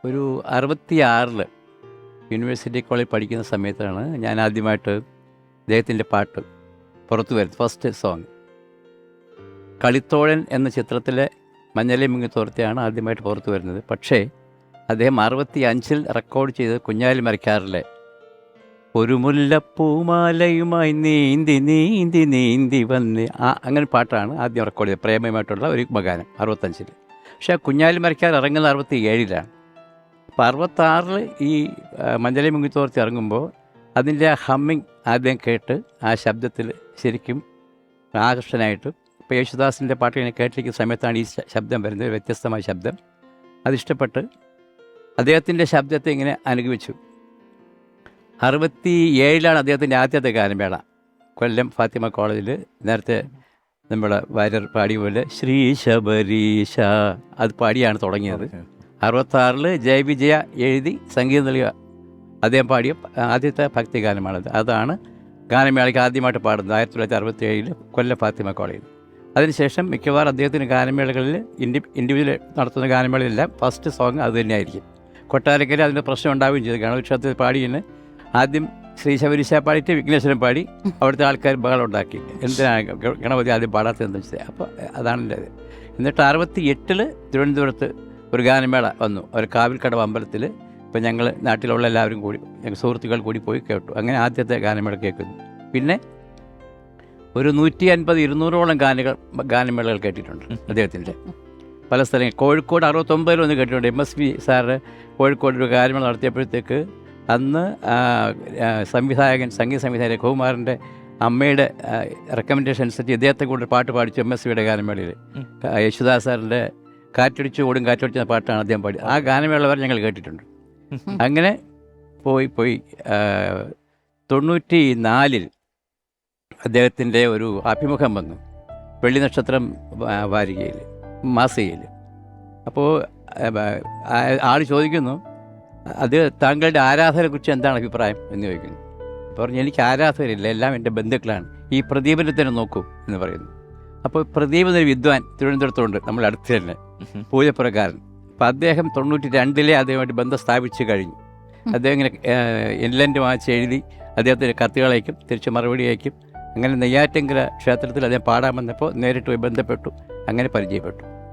ഒരു 66 യൂണിവേഴ്സിറ്റി കോളേജിൽ പഠിക്കുന്ന സമയത്താണ് ഞാൻ ആദ്യമായിട്ട് അദ്ദേഹത്തിൻ്റെ പാട്ട് പുറത്തു വരുന്നത്. ഫസ്റ്റ് സോങ് കളിത്തോഴൻ എന്ന ചിത്രത്തിലെ മഞ്ഞളെ മുങ്ങിത്തോർത്തിയാണ് ആദ്യമായിട്ട് പുറത്തു വരുന്നത്. പക്ഷേ അദ്ദേഹം 65 റെക്കോർഡ് ചെയ്തത് കുഞ്ഞാലി മരക്കാറിലെ ഒരു മുല്ലപ്പൂമാലയുമായി നീന്തി നീന്തി നീന്തി വന്ന് അങ്ങനെ പാട്ടാണ് ആദ്യം റെക്കോർഡ് ചെയ്തത്. പ്രേമയുമായിട്ടുള്ള ഒരു ഗാനം 65. പക്ഷേ ആ കുഞ്ഞാലി മരക്കാർ ഇറങ്ങുന്നത് 67. അപ്പോൾ 66 ഈ മഞ്ഞളെ മുങ്ങിത്തോർത്തി ഇറങ്ങുമ്പോൾ അതിൻ്റെ ആ ഹമ്മിങ് ആദ്യം കേട്ട് ആ ശബ്ദത്തിൽ ശരിക്കും ആകർഷനായിട്ട് ഇപ്പോൾ യേശുദാസിൻ്റെ പാട്ട് ഇങ്ങനെ കേട്ടിരിക്കുന്ന സമയത്താണ് ഈ ശബ്ദം വരുന്നത്, വ്യത്യസ്തമായ ശബ്ദം. അതിഷ്ടപ്പെട്ട് അദ്ദേഹത്തിൻ്റെ ശബ്ദത്തെ ഇങ്ങനെ അനുഗമിച്ചു. 67 അദ്ദേഹത്തിൻ്റെ ആദ്യത്തെ ഗാനമേള കൊല്ലം ഫാത്തിമ കോളേജിൽ. നേരത്തെ നമ്മൾ വാര്യർ പാടിയ പോലെ ശ്രീ ശബരീശ അത് പാടിയാണ് തുടങ്ങിയത്. 66 ജയവിജയ എഴുതി സംഗീതം നൽകുക അദ്ദേഹം പാടിയ ആദ്യത്തെ ഭക്തിഗാനമാണത്. അതാണ് ഗാനമേളയ്ക്ക് ആദ്യമായിട്ട് പാടുന്നത് 1967 കൊല്ലം ഫാത്തിമ കോളേജിൽ. അതിനുശേഷം മിക്കവാറും അദ്ദേഹത്തിന് ഗാനമേളകളിൽ ഇൻഡിവിജ്വൽ നടത്തുന്ന ഗാനമേളയിലെല്ലാം ഫസ്റ്റ് സോങ് അത് തന്നെയായിരിക്കും. കൊട്ടാരക്കര അതിൻ്റെ പ്രശ്നം ഉണ്ടാവുകയും ചെയ്തു. ഗണപതിക്ഷേത്രത്തിൽ പാടിയതിന് ആദ്യം ശ്രീ ശബരീശ പാടിയിട്ട് വിഘ്നേശ്വരൻ പാടി അവിടുത്തെ ആൾക്കാർ ബഹളം ഉണ്ടാക്കി, എന്തിനാണ് ഗണപതി ആദ്യം പാടാത്തതെന്ന് വെച്ചത്. അപ്പോൾ അതാണ് എൻ്റെ ഇത്. എന്നിട്ട് 68 തിരുവനന്തപുരത്ത് ഒരു ഗാനമേള വന്നു, ഒരു കാവിൽക്കടവ് അമ്പലത്തിൽ. ഇപ്പം ഞങ്ങൾ നാട്ടിലുള്ള എല്ലാവരും കൂടി, ഞങ്ങൾ സുഹൃത്തുക്കൾ കൂടി പോയി കേട്ടു. അങ്ങനെ ആദ്യത്തെ ഗാനമേള കേൾക്കുന്നു. പിന്നെ ഒരു 150-200ഓളം ഗാനമേളകൾ കേട്ടിട്ടുണ്ട് അദ്ദേഹത്തിൻ്റെ പല സ്ഥലങ്ങളിൽ. കോഴിക്കോട് 69 ഒന്ന് കേട്ടിട്ടുണ്ട്. MSV സാറ് കോഴിക്കോട് ഒരു ഗാനമേള നടത്തിയപ്പോഴത്തേക്ക് അന്ന് സംഗീത സംവിധായകൻ രഘുകുമാറിൻ്റെ അമ്മയുടെ റെക്കമെൻഡേഷൻ അനുസരിച്ച് ഇദ്ദേഹത്തെ കൊണ്ട് പാട്ട് പാടിച്ചു MSVയുടെ ഗാനമേളയിൽ. യേശുദാസ് സാറിൻ്റെ കാറ്റടിച്ച് ഓടും കാറ്റടിച്ച പാട്ടാണ് അദ്ദേഹം പാടി. ആ ഗാനമേള വരെ ഞങ്ങൾ കേട്ടിട്ടുണ്ട്. അങ്ങനെ പോയി 94 അദ്ദേഹത്തിൻ്റെ ഒരു അഭിമുഖം വന്നു വെള്ളി നക്ഷത്രം വാരികയിൽ, മാസികയിൽ. അപ്പോൾ ആൾ ചോദിക്കുന്നു, അത് താങ്കളുടെ ആരാധനയെക്കുറിച്ച് എന്താണ് അഭിപ്രായം എന്ന് ചോദിക്കുന്നു. പറഞ്ഞു, എനിക്ക് ആരാധകരില്ല, എല്ലാം എൻ്റെ ബന്ധുക്കളാണ്, ഈ പ്രദീപനെ തന്നെ നോക്കൂ എന്ന് പറയുന്നു. അപ്പോൾ പ്രദീപ് എന്നൊരു വിദ്വാൻ തിരുവനന്തപുരത്തുണ്ട്, നമ്മുടെ അടുത്ത് തന്നെ, പൂജപ്പുരക്കാരൻ. അപ്പോൾ അദ്ദേഹം 92 അദ്ദേഹമായിട്ട് ബന്ധം സ്ഥാപിച്ച് കഴിഞ്ഞു. അദ്ദേഹം ഇങ്ങനെ ഇൻലൻഡ് വായിച്ച് എഴുതി അദ്ദേഹത്തിന് കത്തുകളയക്കും, തിരിച്ച് മറുപടി അയക്കും. അങ്ങനെ നെയ്യാറ്റിൻകര ക്ഷേത്രത്തിൽ അദ്ദേഹം പാടാൻ വന്നപ്പോൾ നേരിട്ട് പോയി ബന്ധപ്പെട്ടു, അങ്ങനെ പരിചയപ്പെട്ടു.